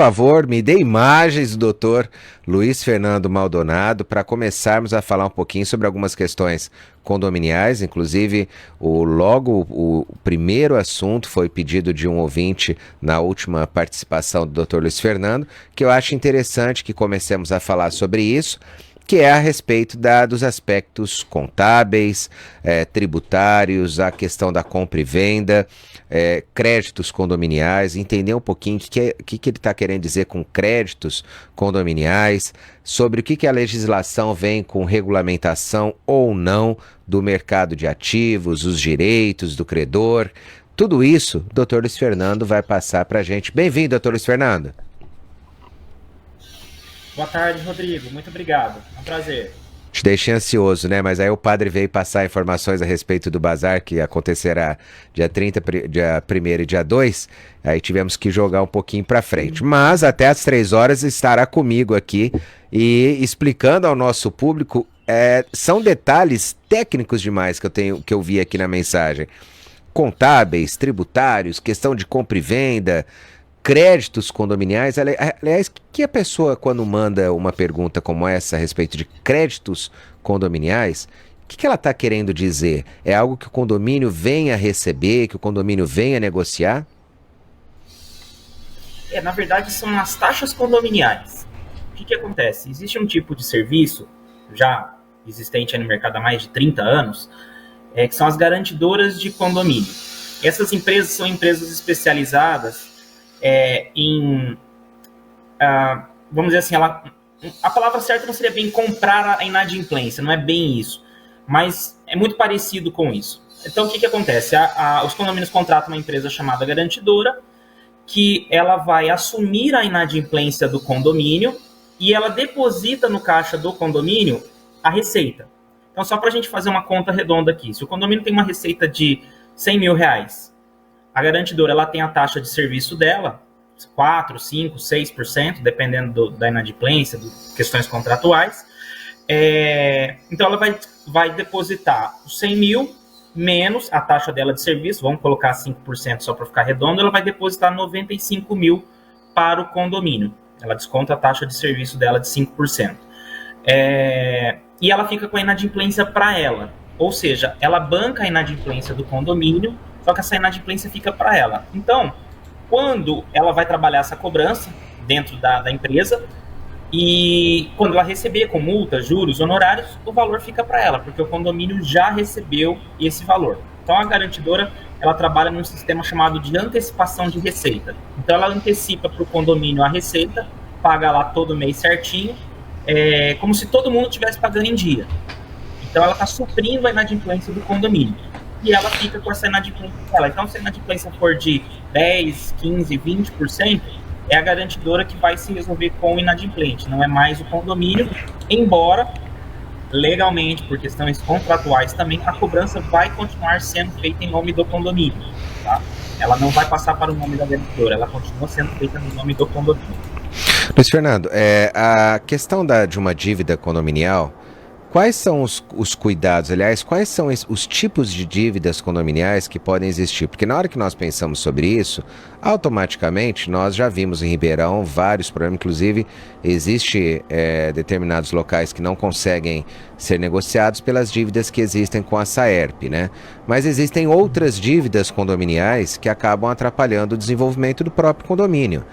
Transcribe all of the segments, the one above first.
favor, me dê imagens do doutor Luiz Fernando Maldonado para começarmos a falar um pouquinho sobre algumas questões condominiais. Inclusive, o primeiro assunto foi pedido de um ouvinte na última participação do doutor Luiz Fernando, que eu acho interessante que comecemos a falar sobre isso, que é a respeito dos aspectos contábeis, tributários, a questão da compra e venda, créditos condominiais, entender um pouquinho o que ele está querendo dizer com créditos condominiais, sobre o que a legislação vem com regulamentação ou não do mercado de ativos, os direitos do credor. Tudo isso o doutor Luiz Fernando vai passar para a gente. Bem-vindo, doutor Luiz Fernando. Boa tarde, Rodrigo. Muito obrigado. É um prazer. Te deixei ansioso, né? Mas aí o padre veio passar informações a respeito do bazar, que acontecerá dia 30, dia 1º e dia 2. Aí tivemos que jogar um pouquinho para frente. Mas até às 3 horas estará comigo aqui e explicando ao nosso público. São detalhes técnicos demais que eu vi aqui na mensagem. Contábeis, tributários, questão de compra e venda, créditos condominiais. Aliás, que a pessoa, quando manda uma pergunta como essa a respeito de créditos condominiais, o que ela está querendo dizer? É algo que o condomínio venha receber, que o condomínio venha negociar? Na verdade, são as taxas condominiais. O que acontece? Existe um tipo de serviço, já existente no mercado há mais de 30 anos, que são as garantidoras de condomínio. Essas empresas são empresas especializadas vamos dizer assim, a palavra certa não seria bem comprar a inadimplência, não é bem isso, mas é muito parecido com isso. Então, o que acontece? Os condomínios contratam uma empresa chamada garantidora, que ela vai assumir a inadimplência do condomínio e ela deposita no caixa do condomínio a receita. Então, só para a gente fazer uma conta redonda aqui, se o condomínio tem uma receita de R$100 mil, a garantidora ela tem a taxa de serviço dela, 4%, 5%, 6%, dependendo da inadimplência, de questões contratuais. Então, ela vai depositar os 100 mil menos a taxa dela de serviço, vamos colocar 5% só para ficar redondo, ela vai depositar 95 mil para o condomínio. Ela desconta a taxa de serviço dela de 5%. E ela fica com a inadimplência para ela. Ou seja, ela banca a inadimplência do condomínio, só que essa inadimplência fica para ela. Então, quando ela vai trabalhar essa cobrança dentro da empresa, e quando ela receber com multa, juros, honorários, o valor fica para ela, porque o condomínio já recebeu esse valor. Então, a garantidora, ela trabalha num sistema chamado de antecipação de receita. Então, ela antecipa para o condomínio a receita, paga lá todo mês certinho, como se todo mundo estivesse pagando em dia. Então, ela está suprindo a inadimplência do condomínio. E ela fica com essa inadimplência dela. Então, se a inadimplência for de 10%, 15%, 20%, é a garantidora que vai se resolver com o inadimplente, não é mais o condomínio, embora, legalmente, por questões contratuais também, a cobrança vai continuar sendo feita em nome do condomínio. Tá? Ela não vai passar para o nome da garantidora, ela continua sendo feita no nome do condomínio. Luiz Fernando, a questão de uma dívida condominial, quais são os cuidados, aliás, quais são os tipos de dívidas condominiais que podem existir? Porque na hora que nós pensamos sobre isso, automaticamente nós já vimos em Ribeirão vários problemas, inclusive existe determinados locais que não conseguem ser negociados pelas dívidas que existem com a Saerp, né? Mas existem outras dívidas condominiais que acabam atrapalhando o desenvolvimento do próprio condomínio.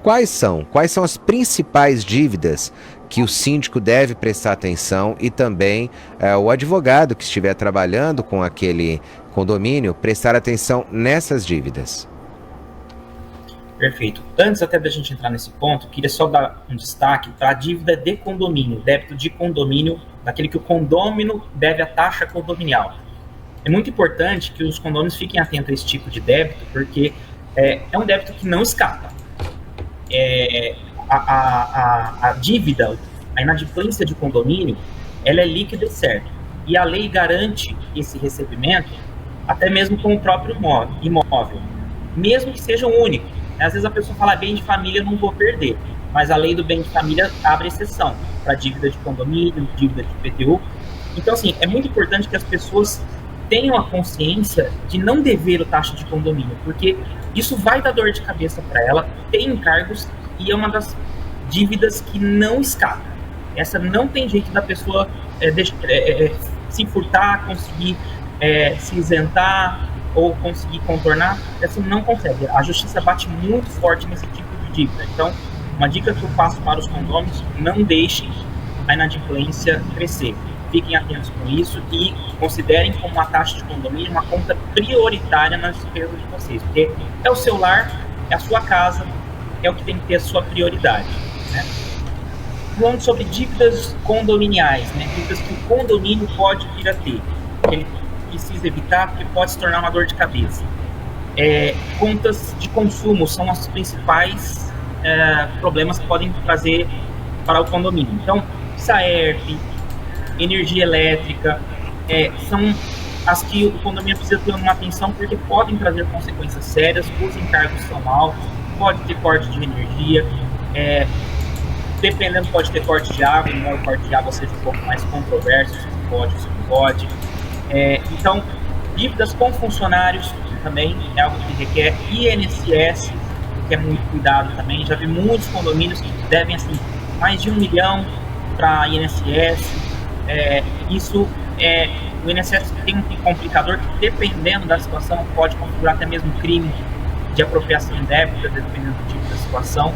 Quais são as principais dívidas que o síndico deve prestar atenção e também o advogado que estiver trabalhando com aquele condomínio prestar atenção nessas dívidas? Perfeito. Antes até da gente entrar nesse ponto, queria só dar um destaque para a dívida de condomínio, débito de condomínio, daquele que o condômino deve a taxa condominial. É muito importante que os condôminos fiquem atentos a esse tipo de débito, porque é um débito que não escapa. A dívida, a inadimplência de condomínio, ela é líquida e certa. E a lei garante esse recebimento até mesmo com o próprio imóvel, mesmo que seja único. Às vezes a pessoa fala, bem de família não vou perder, mas a lei do bem de família abre exceção para dívida de condomínio, dívida de IPTU. Então, assim, é muito importante que as pessoas tenham a consciência de não dever a taxa de condomínio, porque isso vai dar dor de cabeça para ela, tem encargos e é uma das dívidas que não escapa. Essa não tem jeito da pessoa se furtar, conseguir se isentar ou conseguir contornar. Essa não consegue. A justiça bate muito forte nesse tipo de dívida. Então, uma dica que eu passo para os condôminos: não deixem a inadimplência crescer. Fiquem atentos com isso e considerem como a taxa de condomínio uma conta prioritária nas despesas de vocês, porque é o seu lar, é a sua casa, é o que tem que ter a sua prioridade, né? Falando sobre dívidas condominiais, né? Dívidas que o condomínio pode vir a ter, que ele precisa evitar, porque pode se tornar uma dor de cabeça. Contas de consumo são os principais problemas que podem trazer para o condomínio. Então, SAERP, energia elétrica, são as que o condomínio precisa ter uma atenção, porque podem trazer consequências sérias. Os encargos são altos, pode ter corte de energia, dependendo, pode ter corte de água, embora o corte de água seja um pouco mais controverso, se pode, se não pode. Então, dívidas com funcionários também é algo que requer. INSS, que é muito cuidado também. Já vi muitos condomínios que devem assim, mais de 1 milhão para INSS. O INSS tem um complicador que, dependendo da situação, pode configurar até mesmo crime de apropriação indébita, dependendo do tipo da situação.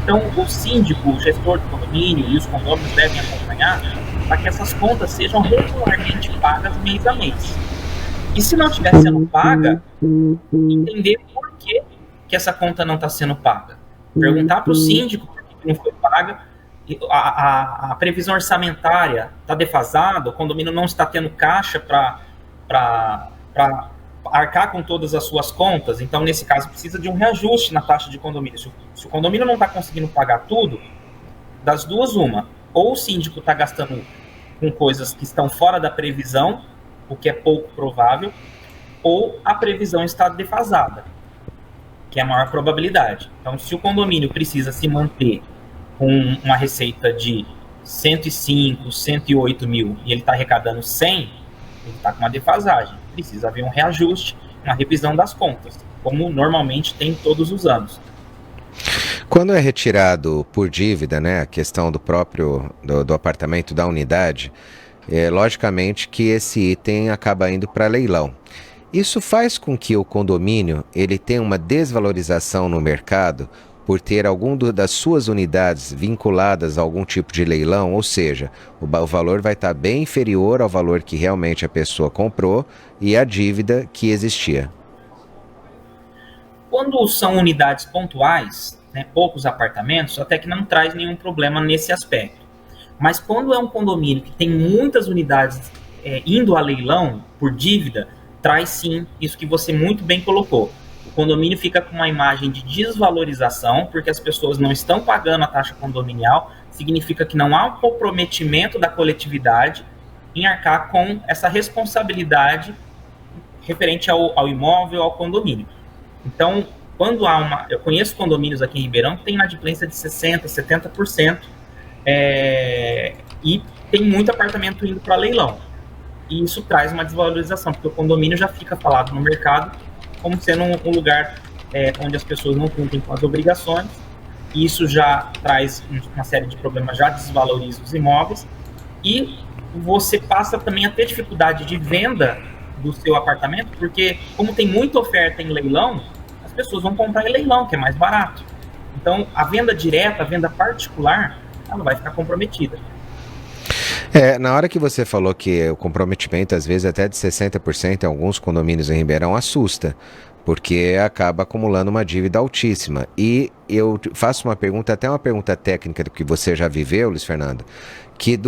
Então, o síndico, o gestor do condomínio e os condôminos devem acompanhar para que essas contas sejam regularmente pagas mês a mês. E se não estiver sendo paga, entender por que essa conta não está sendo paga. Perguntar para o síndico por que não foi paga. A previsão orçamentária está defasada, o condomínio não está tendo caixa para arcar com todas as suas contas. Então, nesse caso, precisa de um reajuste na taxa de condomínio. Se o condomínio não está conseguindo pagar tudo, das duas, uma: ou o síndico está gastando com coisas que estão fora da previsão, o que é pouco provável, ou a previsão está defasada, que é a maior probabilidade. Então, se o condomínio precisa se manter com uma receita de 105, 108 mil e ele está arrecadando 100, ele está com uma defasagem. Precisa haver um reajuste, uma revisão das contas, como normalmente tem todos os anos. Quando é retirado por dívida, né, a questão do próprio do apartamento, da unidade, logicamente que esse item acaba indo para leilão. Isso faz com que o condomínio ele tenha uma desvalorização no mercado por ter algum das suas unidades vinculadas a algum tipo de leilão, ou seja, o valor vai estar bem inferior ao valor que realmente a pessoa comprou e a dívida que existia. Quando são unidades pontuais, né, poucos apartamentos, até que não traz nenhum problema nesse aspecto. Mas quando é um condomínio que tem muitas unidades indo a leilão por dívida, traz sim isso que você muito bem colocou. O condomínio fica com uma imagem de desvalorização, porque as pessoas não estão pagando a taxa condominial, significa que não há um comprometimento da coletividade em arcar com essa responsabilidade referente ao imóvel, ao condomínio. Então, quando há eu conheço condomínios aqui em Ribeirão que tem inadimplência de 60%, 70%, e tem muito apartamento indo para leilão. E isso traz uma desvalorização, porque o condomínio já fica falado no mercado como sendo um lugar onde as pessoas não cumprem com as obrigações, e isso já traz uma série de problemas, já desvaloriza os imóveis, e você passa também a ter dificuldade de venda do seu apartamento, porque como tem muita oferta em leilão, as pessoas vão comprar em leilão, que é mais barato. Então, a venda direta, a venda particular, ela vai ficar comprometida. Na hora que você falou que o comprometimento, às vezes até de 60% em alguns condomínios em Ribeirão, assusta, porque acaba acumulando uma dívida altíssima. E eu faço uma pergunta, até uma pergunta técnica do que você já viveu, Luiz Fernando, que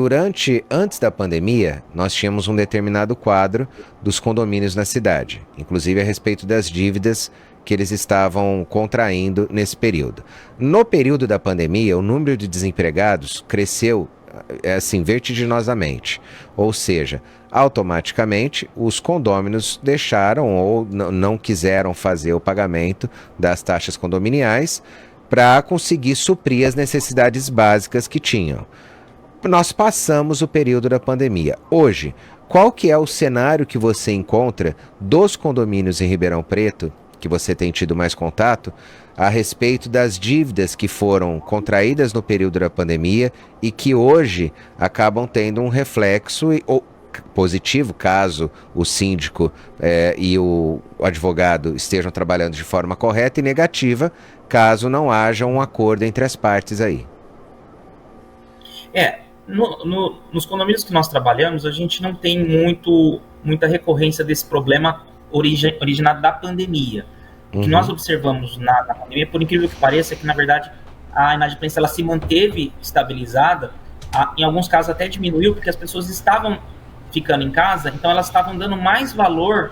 antes da pandemia, nós tínhamos um determinado quadro dos condomínios na cidade, inclusive a respeito das dívidas que eles estavam contraindo nesse período. No período da pandemia, o número de desempregados cresceu assim, vertiginosamente. Ou seja, automaticamente os condôminos deixaram ou não quiseram fazer o pagamento das taxas condominiais para conseguir suprir as necessidades básicas que tinham. Nós passamos o período da pandemia. Hoje, qual que é o cenário que você encontra dos condomínios em Ribeirão Preto que você tem tido mais contato, a respeito das dívidas que foram contraídas no período da pandemia e que hoje acabam tendo um reflexo positivo, caso o síndico e o advogado estejam trabalhando de forma correta, e negativa, caso não haja um acordo entre as partes aí. Nos condomínios que nós trabalhamos, a gente não tem muita recorrência desse problema originado da pandemia. O que nós observamos na pandemia, por incrível que pareça, é que, na verdade, a inadimplência ela se manteve estabilizada, em alguns casos até diminuiu, porque as pessoas estavam ficando em casa, então elas estavam dando mais valor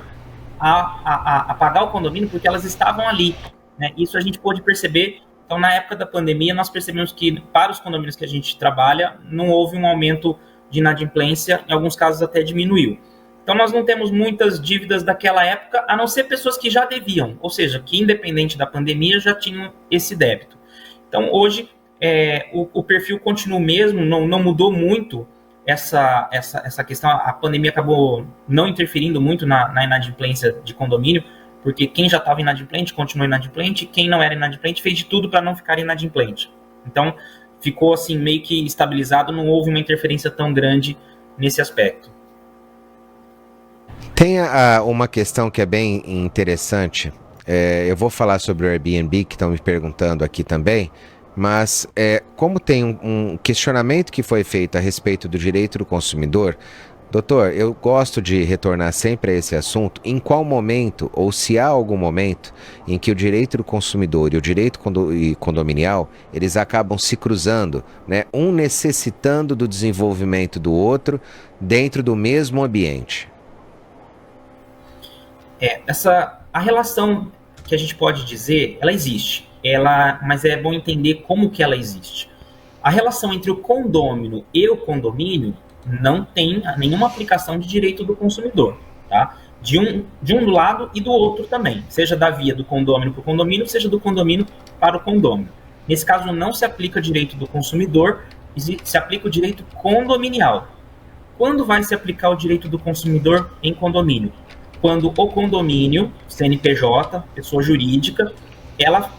a pagar o condomínio porque elas estavam ali, né? Isso a gente pôde perceber. Então, na época da pandemia, nós percebemos que, para os condomínios que a gente trabalha, não houve um aumento de inadimplência, em alguns casos até diminuiu. Então, nós não temos muitas dívidas daquela época, a não ser pessoas que já deviam, ou seja, que independente da pandemia já tinham esse débito. Então, hoje, o perfil continua o mesmo, não mudou muito essa questão. A pandemia acabou não interferindo muito na inadimplência de condomínio, porque quem já estava inadimplente continuou inadimplente, quem não era inadimplente fez de tudo para não ficar inadimplente. Então, ficou assim meio que estabilizado, não houve uma interferência tão grande nesse aspecto. Tem uma questão que é bem interessante. Eu vou falar sobre o Airbnb, que estão me perguntando aqui também, mas como tem um questionamento que foi feito a respeito do direito do consumidor, doutor, eu gosto de retornar sempre a esse assunto. Em qual momento, ou se há algum momento, em que o direito do consumidor e o direito condominial, eles acabam se cruzando, né? Um necessitando do desenvolvimento do outro dentro do mesmo ambiente? A relação que a gente pode dizer, ela existe, mas é bom entender como que ela existe. A relação entre o condômino e o condomínio não tem nenhuma aplicação de direito do consumidor, tá? De um lado e do outro também, seja da via do condômino para o condomínio, seja do condomínio para o condômino. Nesse caso, não se aplica direito do consumidor, se aplica o direito condominial. Quando vai se aplicar o direito do consumidor em condomínio? Quando o condomínio, CNPJ, pessoa jurídica, ela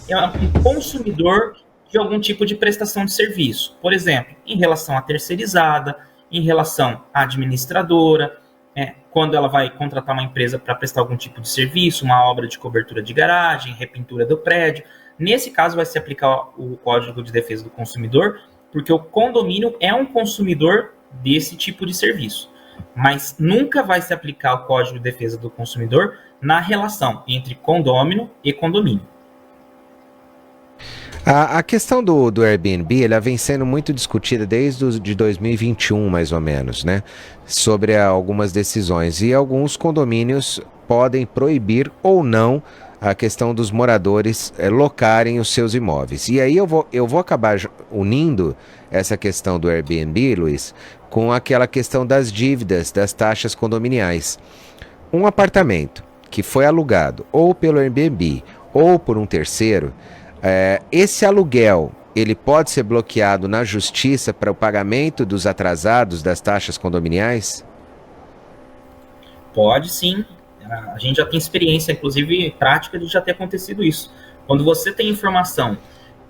é um consumidor de algum tipo de prestação de serviço. Por exemplo, em relação à terceirizada, em relação à administradora, quando ela vai contratar uma empresa para prestar algum tipo de serviço, uma obra de cobertura de garagem, repintura do prédio. Nesse caso, vai se aplicar o Código de Defesa do Consumidor, porque o condomínio é um consumidor desse tipo de serviço. Mas nunca vai se aplicar o Código de Defesa do Consumidor na relação entre condômino e condomínio. A questão do Airbnb, ela vem sendo muito discutida desde de 2021, mais ou menos, né? Sobre algumas decisões. E alguns condomínios podem proibir ou não a questão dos moradores locarem os seus imóveis. E aí eu vou acabar unindo essa questão do Airbnb, Luiz, com aquela questão das dívidas, das taxas condominiais. Um apartamento que foi alugado ou pelo Airbnb ou por um terceiro, esse aluguel, ele pode ser bloqueado na justiça para o pagamento dos atrasados das taxas condominiais? Pode sim. A gente já tem experiência, inclusive prática, de já ter acontecido isso. Quando você tem informação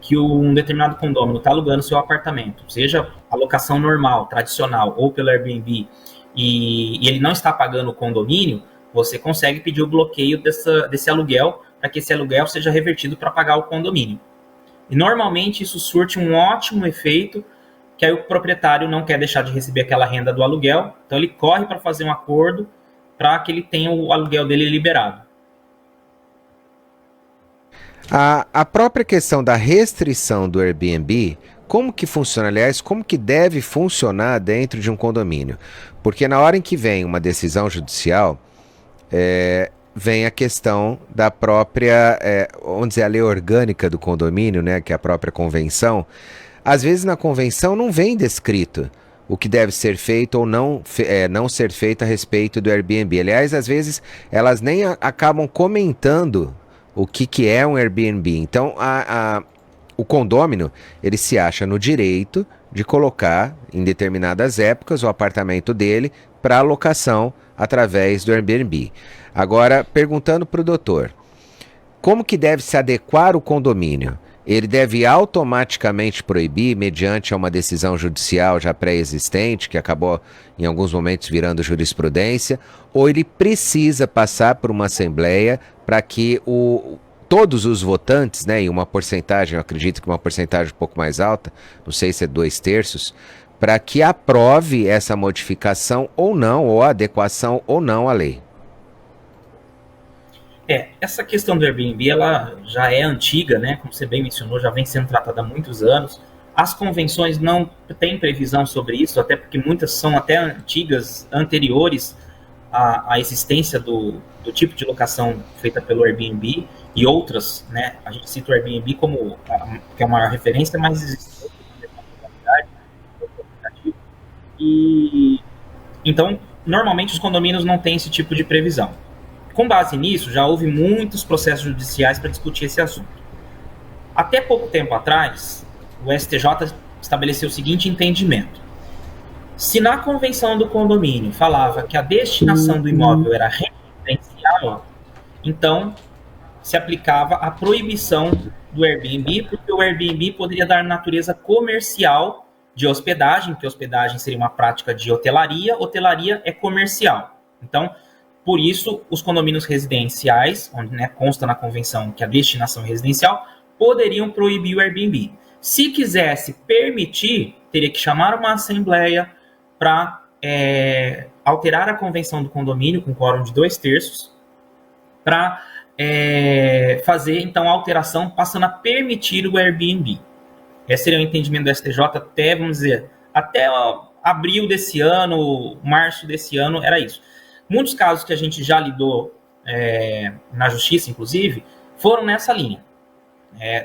que um determinado condômino está alugando seu apartamento, seja a locação normal, tradicional, ou pelo Airbnb, e ele não está pagando o condomínio, você consegue pedir o bloqueio desse aluguel, para que esse aluguel seja revertido para pagar o condomínio. E normalmente isso surte um ótimo efeito, que aí o proprietário não quer deixar de receber aquela renda do aluguel, então ele corre para fazer um acordo para que ele tenha o aluguel dele liberado. A própria questão da restrição do Airbnb, como que funciona? Aliás, como que deve funcionar dentro de um condomínio? Porque na hora em que vem uma decisão judicial, vem a questão da própria, vamos dizer, a lei orgânica do condomínio, né, que é a própria convenção. Às vezes na convenção não vem descrito o que deve ser feito ou não ser feito a respeito do Airbnb. Aliás, às vezes elas nem acabam comentando o que é um Airbnb. Então, o condômino, ele se acha no direito de colocar, em determinadas épocas, o apartamento dele para alocação através do Airbnb. Agora, perguntando para o doutor, como que deve se adequar o condomínio? Ele deve automaticamente proibir, mediante uma decisão judicial já pré-existente, que acabou em alguns momentos virando jurisprudência, ou ele precisa passar por uma assembleia para que todos os votantes, né, em uma porcentagem, eu acredito que uma porcentagem um pouco mais alta, não sei se é 2/3, para que aprove essa modificação ou não, ou adequação ou não à lei? Essa questão do Airbnb, ela já é antiga, né? Como você bem mencionou, já vem sendo tratada há muitos anos. As convenções não têm previsão sobre isso, até porque muitas são até antigas, anteriores à existência do tipo de locação feita pelo Airbnb e outras, né? A gente cita o Airbnb como que é a maior referência, mas existe outra. E então, normalmente os condomínios não têm esse tipo de previsão. Com base nisso, já houve muitos processos judiciais para discutir esse assunto. Até pouco tempo atrás, o STJ estabeleceu o seguinte entendimento: se na convenção do condomínio falava que a destinação do imóvel era residencial, então se aplicava a proibição do Airbnb, porque o Airbnb poderia dar natureza comercial de hospedagem, que hospedagem seria uma prática de hotelaria, hotelaria é comercial. Então, por isso, os condomínios residenciais, onde, né, consta na convenção que a destinação é residencial, poderiam proibir o Airbnb. Se quisesse permitir, teria que chamar uma assembleia para alterar a convenção do condomínio com quórum de 2/3 para fazer, então, a alteração passando a permitir o Airbnb. Esse seria o entendimento do STJ até, vamos dizer, até abril desse ano, março desse ano, era isso. Muitos casos que a gente já lidou na justiça, inclusive, foram nessa linha.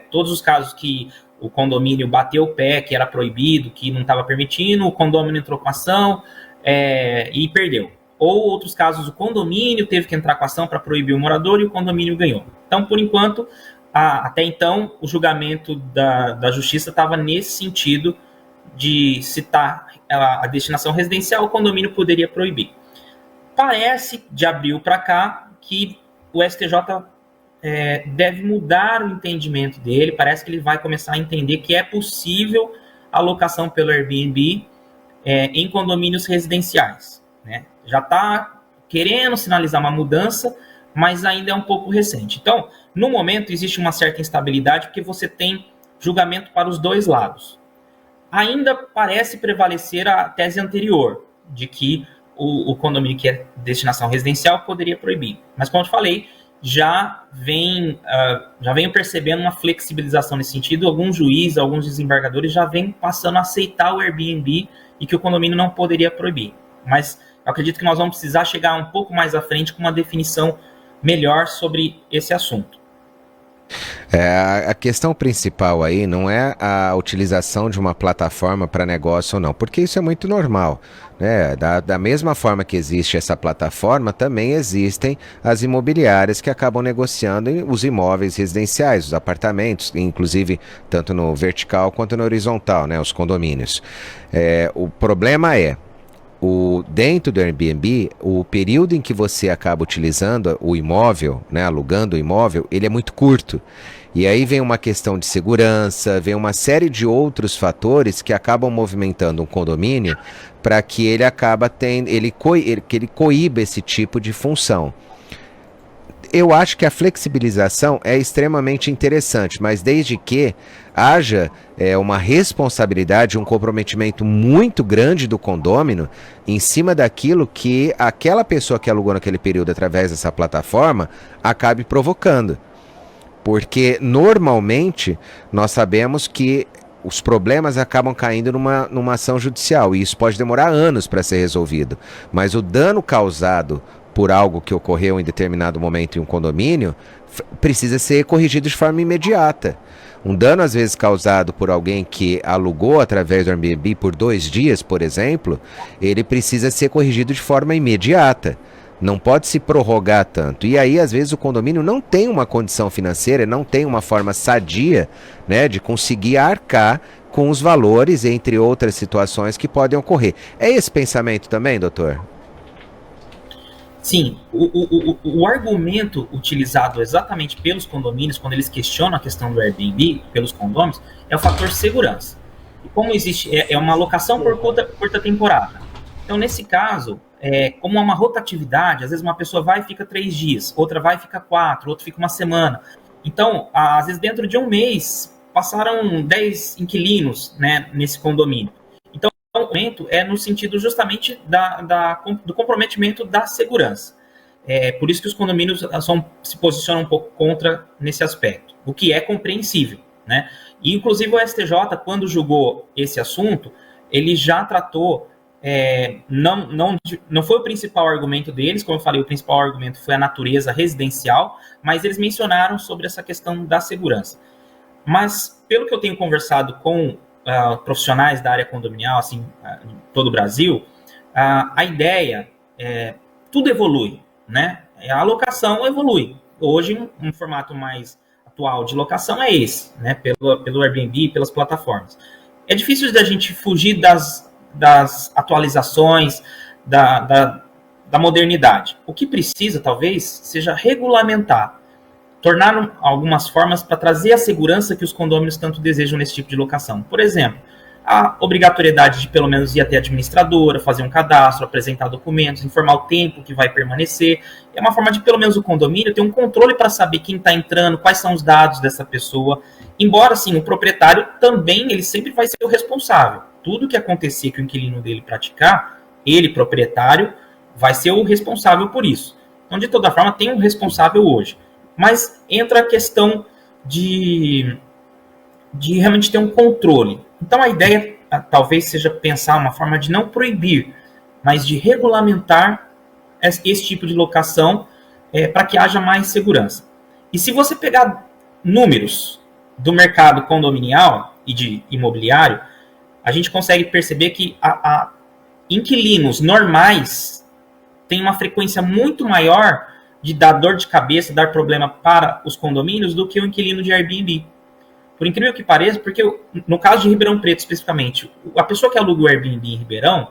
Todos os casos que o condomínio bateu o pé, que era proibido, que não estava permitindo, o condomínio entrou com ação e perdeu. Ou outros casos, o condomínio teve que entrar com ação para proibir o morador e o condomínio ganhou. Então, por enquanto, até então, o julgamento da justiça estava nesse sentido de citar a destinação residencial, o condomínio poderia proibir. Parece, de abril para cá, que o STJ deve mudar o entendimento dele. Parece que ele vai começar a entender que é possível a locação pelo Airbnb em condomínios residenciais, né? Já está querendo sinalizar uma mudança, mas ainda é um pouco recente. Então, no momento, existe uma certa instabilidade, porque você tem julgamento para os dois lados. Ainda parece prevalecer a tese anterior, de que o condomínio que é destinação residencial poderia proibir. Mas, como eu te falei, já venho percebendo uma flexibilização nesse sentido. Alguns juízes, alguns desembargadores já vêm passando a aceitar o Airbnb e que o condomínio não poderia proibir. Mas eu acredito que nós vamos precisar chegar um pouco mais à frente com uma definição melhor sobre esse assunto. A questão principal aí não é a utilização de uma plataforma para negócio ou não, porque isso é muito normal, né? Da mesma forma que existe essa plataforma, também existem as imobiliárias que acabam negociando os imóveis residenciais, os apartamentos, inclusive tanto no vertical quanto no horizontal, né? Os condomínios. O problema dentro do Airbnb, o período em que você acaba utilizando o imóvel, né, alugando o imóvel, ele é muito curto. E aí vem uma questão de segurança, vem uma série de outros fatores que acabam movimentando um condomínio para que ele que ele coíba esse tipo de função. Eu acho que a flexibilização é extremamente interessante, mas desde que haja uma responsabilidade, um comprometimento muito grande do condômino em cima daquilo que aquela pessoa que alugou naquele período através dessa plataforma acabe provocando. Porque normalmente nós sabemos que os problemas acabam caindo numa ação judicial e isso pode demorar anos para ser resolvido. Mas o dano causado por algo que ocorreu em determinado momento em um condomínio, precisa ser corrigido de forma imediata. Um dano, às vezes, causado por alguém que alugou através do Airbnb por 2 dias, por exemplo, ele precisa ser corrigido de forma imediata. Não pode se prorrogar tanto. E aí, às vezes, o condomínio não tem uma condição financeira, não tem uma forma sadia, né, de conseguir arcar com os valores, entre outras situações que podem ocorrer. É esse pensamento também, doutor? Sim, o argumento utilizado exatamente pelos condomínios, quando eles questionam a questão do Airbnb, pelos condôminos, é o fator segurança. E como existe, é uma locação por curta temporada. Então, nesse caso, como há uma rotatividade, às vezes uma pessoa vai e fica 3 dias, outra vai e fica 4, outra fica uma semana. Então, às vezes dentro de um mês, passaram 10 inquilinos, né, nesse condomínio. Então, o argumento é no sentido justamente do comprometimento da segurança. Por isso que os condomínios se posicionam um pouco contra nesse aspecto, o que é compreensível, né? E, inclusive, o STJ, quando julgou esse assunto, ele já tratou, não foi o principal argumento deles, como eu falei, o principal argumento foi a natureza residencial, mas eles mencionaram sobre essa questão da segurança. Mas, pelo que eu tenho conversado com profissionais da área condominial, assim, em todo o Brasil, a ideia tudo evolui, né? A locação evolui. Hoje, um formato mais atual de locação é esse, né? Pelo Airbnb, pelas plataformas. É difícil da gente fugir das atualizações, da modernidade. O que precisa, talvez, seja regulamentar, tornar algumas formas para trazer a segurança que os condôminos tanto desejam nesse tipo de locação. Por exemplo, a obrigatoriedade de pelo menos ir até a administradora, fazer um cadastro, apresentar documentos, informar o tempo que vai permanecer. É uma forma de pelo menos o condomínio ter um controle para saber quem está entrando, quais são os dados dessa pessoa. Embora, sim, o proprietário também, ele sempre vai ser o responsável. Tudo que acontecer que o inquilino dele praticar, ele, proprietário, vai ser o responsável por isso. Então, de toda forma, tem um responsável hoje. Mas entra a questão de realmente ter um controle. Então, a ideia talvez seja pensar uma forma de não proibir, mas de regulamentar esse tipo de locação para que haja mais segurança. E se você pegar números do mercado condominial e de imobiliário, a gente consegue perceber que inquilinos normais têm uma frequência muito maior de dar dor de cabeça, dar problema para os condomínios do que o inquilino de Airbnb. Por incrível que pareça, porque no caso de Ribeirão Preto especificamente, a pessoa que aluga o Airbnb em Ribeirão,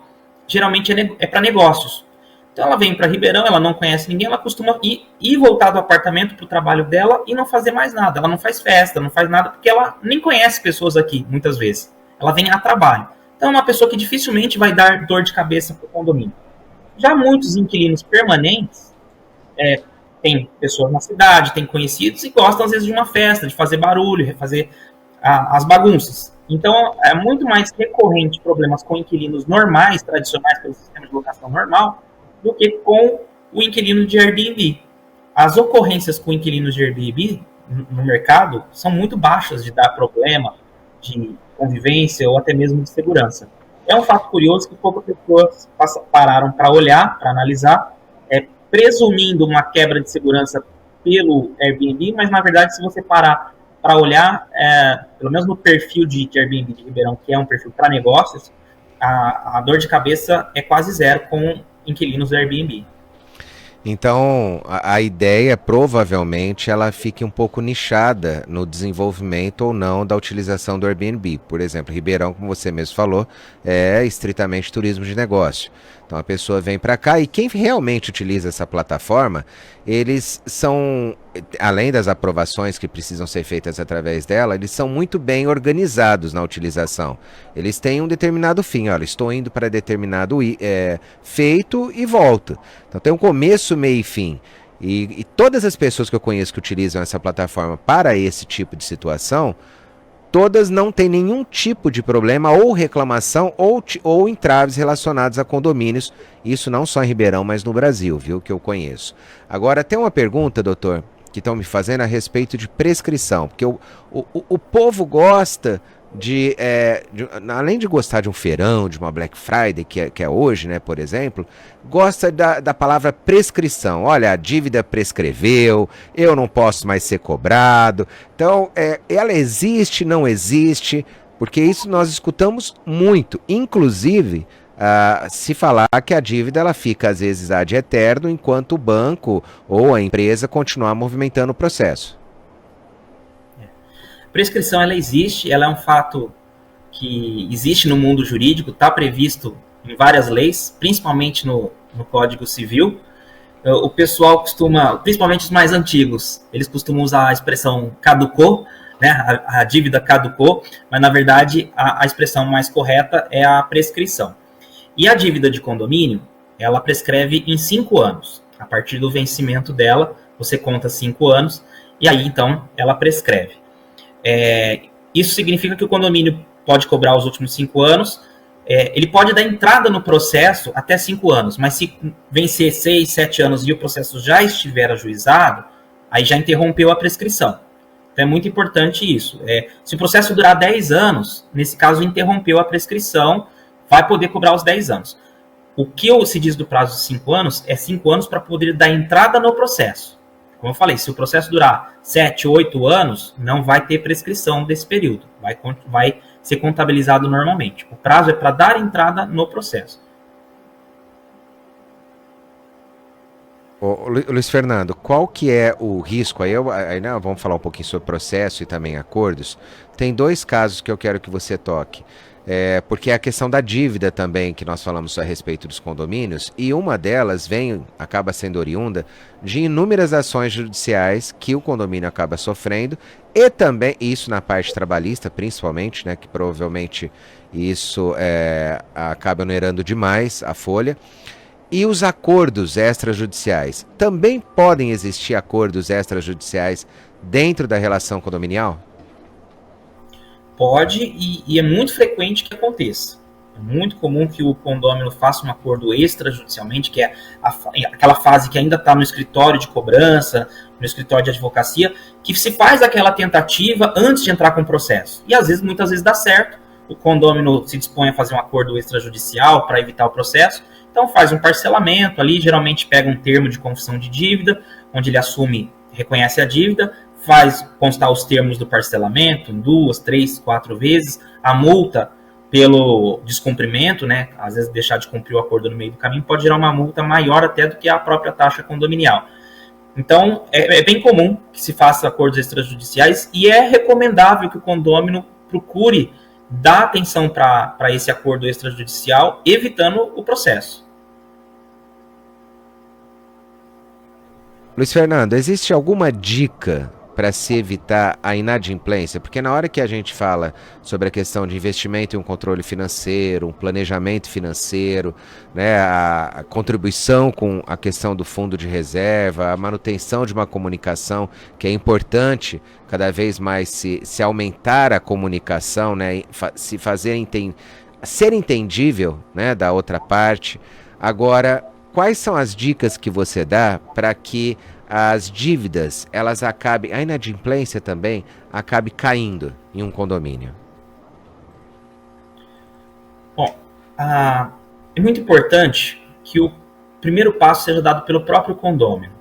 geralmente é para negócios. Então ela vem para Ribeirão, ela não conhece ninguém, ela costuma ir voltar do apartamento para o trabalho dela e não fazer mais nada. Ela não faz festa, não faz nada, porque ela nem conhece pessoas aqui, muitas vezes. Ela vem a trabalho. Então é uma pessoa que dificilmente vai dar dor de cabeça para o condomínio. Já muitos inquilinos permanentes, tem pessoas na cidade, tem conhecidos e gostam às vezes de uma festa, de fazer barulho, fazer as bagunças. Então, é muito mais recorrente problemas com inquilinos normais, tradicionais pelo sistema de locação normal, do que com o inquilino de Airbnb. As ocorrências com inquilinos de Airbnb no mercado são muito baixas de dar problema, de convivência ou até mesmo de segurança. É um fato curioso que poucas pessoas pararam para olhar, para analisar, presumindo uma quebra de segurança pelo Airbnb, mas na verdade, se você parar para olhar, pelo menos no perfil de Airbnb de Ribeirão, que é um perfil para negócios, a dor de cabeça é quase zero com inquilinos do Airbnb. Então, a ideia, provavelmente, ela fique um pouco nichada no desenvolvimento ou não da utilização do Airbnb. Por exemplo, Ribeirão, como você mesmo falou, é estritamente turismo de negócio. Então, a pessoa vem para cá e quem realmente utiliza essa plataforma, eles são, além das aprovações que precisam ser feitas através dela, eles são muito bem organizados na utilização. Eles têm um determinado fim. Olha, estou indo para determinado feito e volto. Então, tem um começo, meio e fim. E todas as pessoas que eu conheço que utilizam essa plataforma para esse tipo de situação, todas não têm nenhum tipo de problema ou reclamação ou entraves relacionados a condomínios. Isso não só em Ribeirão, mas no Brasil, viu, que eu conheço. Agora, tem uma pergunta, doutor, que estão me fazendo a respeito de prescrição. Porque o povo gosta além de gostar de um feirão, de uma Black Friday, que é hoje, né, por exemplo, gosta da palavra prescrição. Olha, a dívida prescreveu, eu não posso mais ser cobrado. Então, ela existe, não existe, porque isso nós escutamos muito. Inclusive, se falar que a dívida ela fica, às vezes, ad eterno, enquanto o banco ou a empresa continuar movimentando o processo. Prescrição, ela existe, ela é um fato que existe no mundo jurídico, está previsto em várias leis, principalmente no Código Civil, o pessoal costuma, principalmente os mais antigos, eles costumam usar a expressão caducou, né, a dívida caducou, mas na verdade a expressão mais correta é a prescrição. E a dívida de condomínio, ela prescreve em 5 anos. A partir do vencimento dela, você conta 5 anos, e aí então ela prescreve. Isso significa que o condomínio pode cobrar os últimos 5 anos, ele pode dar entrada no processo até 5 anos, mas se vencer 6, 7 anos e o processo já estiver ajuizado, aí já interrompeu a prescrição. Então é muito importante isso. Se o processo durar 10 anos, nesse caso interrompeu a prescrição, vai poder cobrar os 10 anos. O que se diz do prazo de 5 anos é 5 anos para poder dar entrada no processo. Como eu falei, se o processo durar 7, 8 anos, não vai ter prescrição desse período. Vai ser contabilizado normalmente. O prazo é para dar entrada no processo. Ô, Luiz Fernando, qual que é o risco? Aí vamos falar um pouquinho sobre processo e também acordos. Tem 2 casos que eu quero que você toque. Porque é a questão da dívida também, que nós falamos a respeito dos condomínios, e uma delas acaba sendo oriunda de inúmeras ações judiciais que o condomínio acaba sofrendo, e também, isso na parte trabalhista principalmente, né, que provavelmente isso acaba onerando demais a folha. E os acordos extrajudiciais. Também podem existir acordos extrajudiciais dentro da relação condominial? Pode, e é muito frequente que aconteça. É muito comum que o condômino faça um acordo extrajudicialmente, que é aquela fase que ainda está no escritório de cobrança, no escritório de advocacia, que se faz aquela tentativa antes de entrar com o processo. E às vezes, muitas vezes dá certo, o condômino se dispõe a fazer um acordo extrajudicial para evitar o processo, então faz um parcelamento ali, geralmente pega um termo de confissão de dívida, onde ele reconhece a dívida, faz constar os termos do parcelamento em 2, 3, 4 vezes, a multa pelo descumprimento, né, às vezes deixar de cumprir o acordo no meio do caminho, pode gerar uma multa maior até do que a própria taxa condominial. Então, é bem comum que se faça acordos extrajudiciais e é recomendável que o condômino procure dar atenção para esse acordo extrajudicial, evitando o processo. Luiz Fernando, existe alguma dica para se evitar a inadimplência? Porque na hora que a gente fala sobre a questão de investimento em um controle financeiro, um planejamento financeiro, né, a contribuição com a questão do fundo de reserva, a manutenção de uma comunicação que é importante cada vez mais se aumentar a comunicação, né, se fazer ser entendível, né, da outra parte. Agora, quais são as dicas que você dá para que as dívidas, a inadimplência também, acabe caindo em um condomínio? Bom, é muito importante que o primeiro passo seja dado pelo próprio condômino.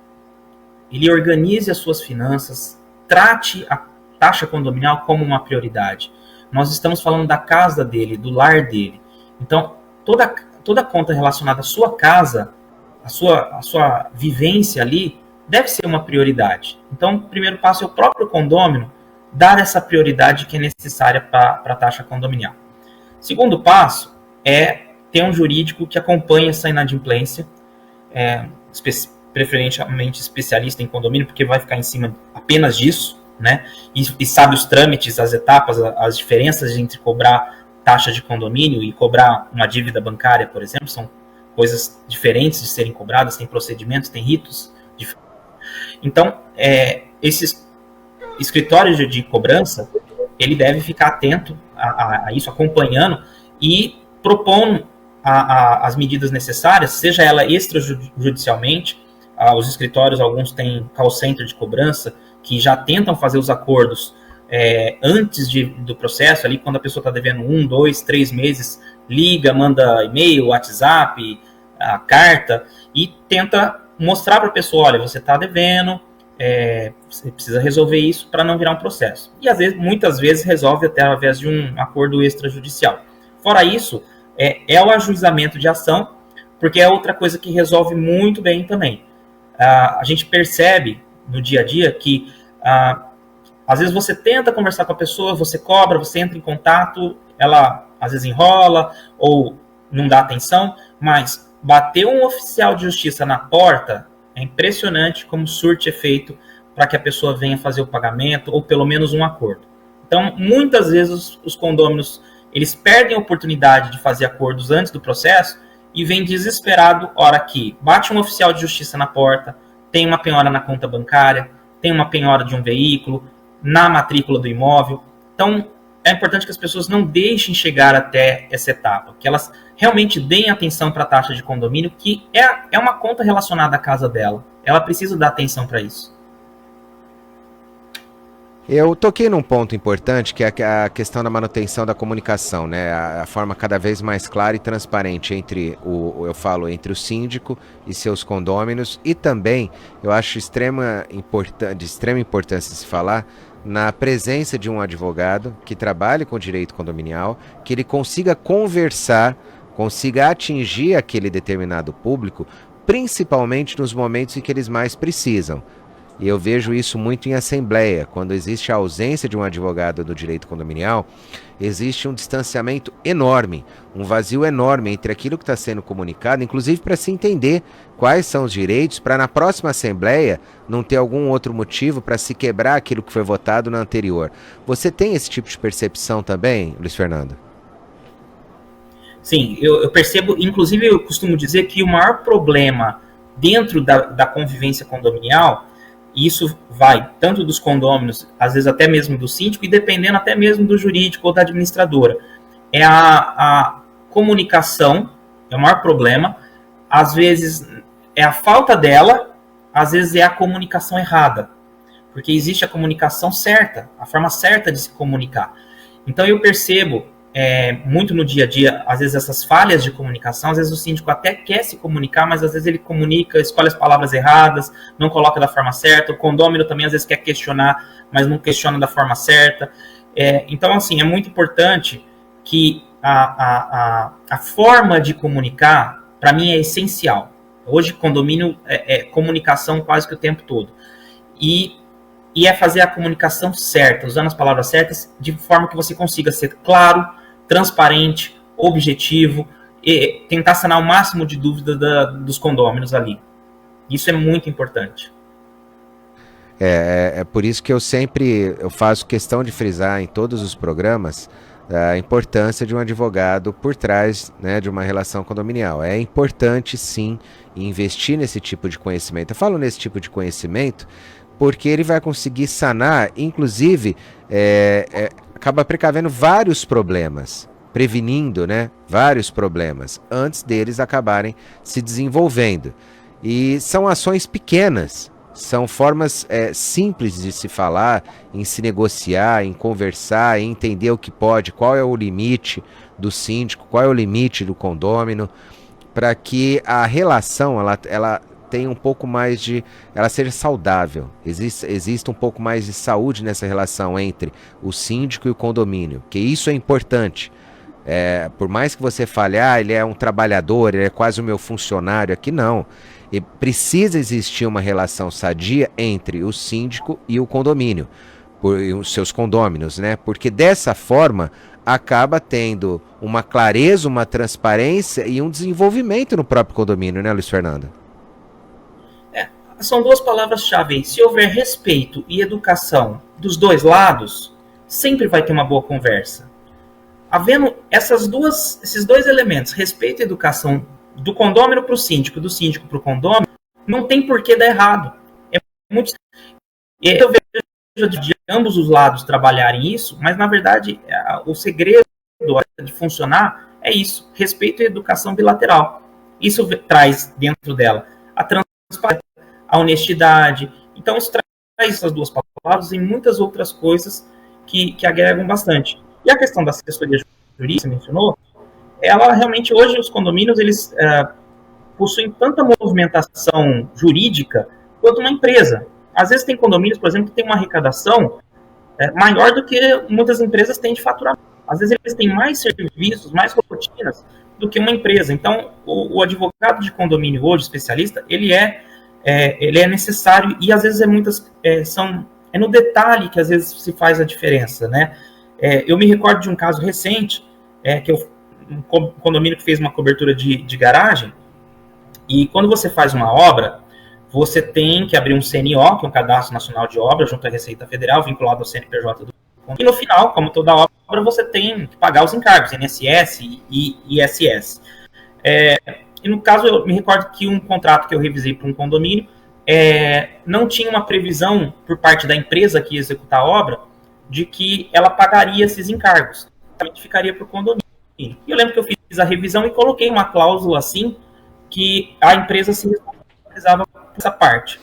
Ele organize as suas finanças, trate a taxa condominial como uma prioridade. Nós estamos falando da casa dele, do lar dele. Então, toda conta relacionada à sua casa, a sua vivência ali, deve ser uma prioridade. Então, o primeiro passo é o próprio condômino dar essa prioridade que é necessária para a taxa condominial. Segundo passo é ter um jurídico que acompanhe essa inadimplência, preferencialmente especialista em condomínio, porque vai ficar em cima apenas disso, né? E sabe os trâmites, as etapas, as diferenças entre cobrar taxa de condomínio e cobrar uma dívida bancária, por exemplo, são coisas diferentes de serem cobradas, tem procedimentos, tem ritos diferentes. Então, esses escritórios de cobrança, ele deve ficar atento a isso, acompanhando e propondo as medidas necessárias, seja ela extrajudicialmente. Os escritórios, alguns têm call center de cobrança, que já tentam fazer os acordos antes do processo, ali quando a pessoa está devendo 1, 2, 3 meses, liga, manda e-mail, WhatsApp, a carta, e tenta mostrar para a pessoa, olha, você está devendo, você precisa resolver isso para não virar um processo. E muitas vezes resolve até através de um acordo extrajudicial. Fora isso, é o ajuizamento de ação, porque é outra coisa que resolve muito bem também. A gente percebe no dia a dia que às vezes você tenta conversar com a pessoa, você cobra, você entra em contato, ela às vezes enrola ou não dá atenção, mas bater um oficial de justiça na porta É impressionante como surte efeito para que a pessoa venha fazer o pagamento ou pelo menos um acordo. Então, muitas vezes os condôminos eles perdem a oportunidade de fazer acordos antes do processo e vem desesperado hora que bate um oficial de justiça na porta, tem uma penhora na conta bancária, tem uma penhora de um veículo, na matrícula do imóvel. Então, é importante que as pessoas não deixem chegar até essa etapa, que elas realmente deem atenção para a taxa de condomínio, que é uma conta relacionada à casa dela. Ela precisa dar atenção para isso. Eu toquei num ponto importante, que é a questão da manutenção da comunicação, né? A forma cada vez mais clara e transparente entre entre o síndico e seus condôminos, e também eu acho de extrema importância se falar na presença de um advogado que trabalhe com direito condominial, que ele consiga conversar, consiga atingir aquele determinado público, principalmente nos momentos em que eles mais precisam. E eu vejo isso muito em assembleia. Quando existe a ausência de um advogado do direito condominial, existe um distanciamento enorme, um vazio enorme entre aquilo que está sendo comunicado, inclusive para se entender quais são os direitos, para na próxima assembleia não ter algum outro motivo para se quebrar aquilo que foi votado na anterior. Você tem esse tipo de percepção também, Luiz Fernando? Sim, eu percebo, inclusive eu costumo dizer que o maior problema dentro da convivência condominial, e isso vai tanto dos condôminos, às vezes até mesmo do síndico, e dependendo até mesmo do jurídico ou da administradora. É a comunicação, é o maior problema. Às vezes é a falta dela, às vezes é a comunicação errada. Porque existe a comunicação certa, a forma certa de se comunicar. Então eu percebo muito no dia a dia, às vezes essas falhas de comunicação, às vezes o síndico até quer se comunicar, mas às vezes ele comunica, escolhe as palavras erradas, não coloca da forma certa, o condômino também às vezes quer questionar, mas não questiona da forma certa. Então, assim, é muito importante que a forma de comunicar, para mim, é essencial. Hoje, condomínio é comunicação quase que o tempo todo. E é fazer a comunicação certa, usando as palavras certas, de forma que você consiga ser claro, transparente, objetivo, e tentar sanar o máximo de dúvida dos condôminos ali. Isso é muito importante. É por isso que eu faço questão de frisar em todos os programas a importância de um advogado por trás, né, de uma relação condominial. É importante, sim, investir nesse tipo de conhecimento. Eu falo nesse tipo de conhecimento porque ele vai conseguir sanar, inclusive, acaba precavendo vários problemas, prevenindo, né, vários problemas, antes deles acabarem se desenvolvendo. E são ações pequenas, são formas simples de se falar, em se negociar, em conversar, em entender o que pode, qual é o limite do síndico, qual é o limite do condômino, para que a relação ela tenha um pouco mais ela seja saudável, existe um pouco mais de saúde nessa relação entre o síndico e o condomínio, que isso é importante. Por mais que você fale, ele é um trabalhador, ele é quase o meu funcionário, aqui não. E precisa existir uma relação sadia entre o síndico e o condomínio, e os seus condôminos, né? Porque dessa forma acaba tendo uma clareza, uma transparência e um desenvolvimento no próprio condomínio, né, Luiz Fernando? São duas palavras-chave. Se houver respeito e educação dos dois lados, sempre vai ter uma boa conversa. Havendo esses dois elementos, respeito e educação, do condômino para o síndico, do síndico para o condômino, não tem por que dar errado. Eu vejo de ambos os lados trabalharem isso, mas na verdade o segredo de funcionar é isso, respeito e educação bilateral. Isso traz dentro dela a transparência, a honestidade. Então isso traz essas duas palavras e muitas outras coisas que agregam bastante. E a questão da assessoria jurídica, você mencionou, ela realmente, hoje os condomínios, eles possuem tanta movimentação jurídica quanto uma empresa. Às vezes tem condomínios, por exemplo, que tem uma arrecadação maior do que muitas empresas têm de faturamento. Às vezes eles têm mais serviços, mais rotinas do que uma empresa. Então, o advogado de condomínio hoje, especialista, ele é necessário e às vezes é no detalhe que às vezes se faz a diferença, né? Eu me recordo de um caso recente, um condomínio que fez uma cobertura de garagem, e quando você faz uma obra, você tem que abrir um CNO, que é um Cadastro Nacional de Obras, junto à Receita Federal, vinculado ao CNPJ do condomínio. E no final, como toda obra, você tem que pagar os encargos, INSS e ISS. E no caso, eu me recordo que um contrato que eu revisei para um condomínio não tinha uma previsão por parte da empresa que ia executar a obra de que ela pagaria esses encargos. Também ficaria para o condomínio. E eu lembro que eu fiz a revisão e coloquei uma cláusula assim que a empresa se responsabilizava por essa parte.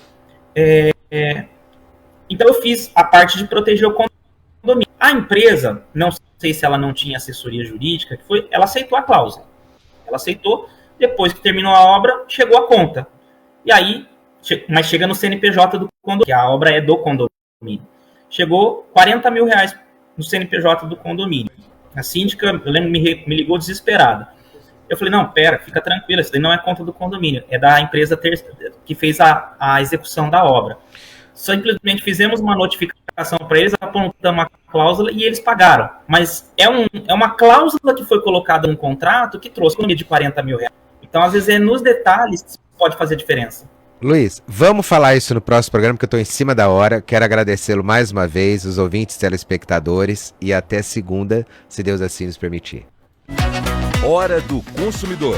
Então eu fiz a parte de proteger o condomínio. A empresa, não sei se ela não tinha assessoria jurídica, ela aceitou a cláusula. Ela aceitou, depois que terminou a obra, chegou a conta. E aí, mas chega no CNPJ do condomínio, que a obra é do condomínio. Chegou R$40 mil no CNPJ do condomínio. A síndica, eu lembro, me ligou desesperada. Eu falei, não, pera, fica tranquila, isso daí não é conta do condomínio, é da empresa que fez a execução da obra. Simplesmente fizemos uma notificação para eles, apontamos a cláusula e eles pagaram. Mas é uma cláusula que foi colocada no contrato que trouxe economia de R$40 mil. Então, às vezes, nos detalhes que pode fazer diferença. Luiz, vamos falar isso no próximo programa, porque eu estou em cima da hora. Quero agradecê-lo mais uma vez, os ouvintes telespectadores, e até segunda, se Deus assim nos permitir. Hora do Consumidor.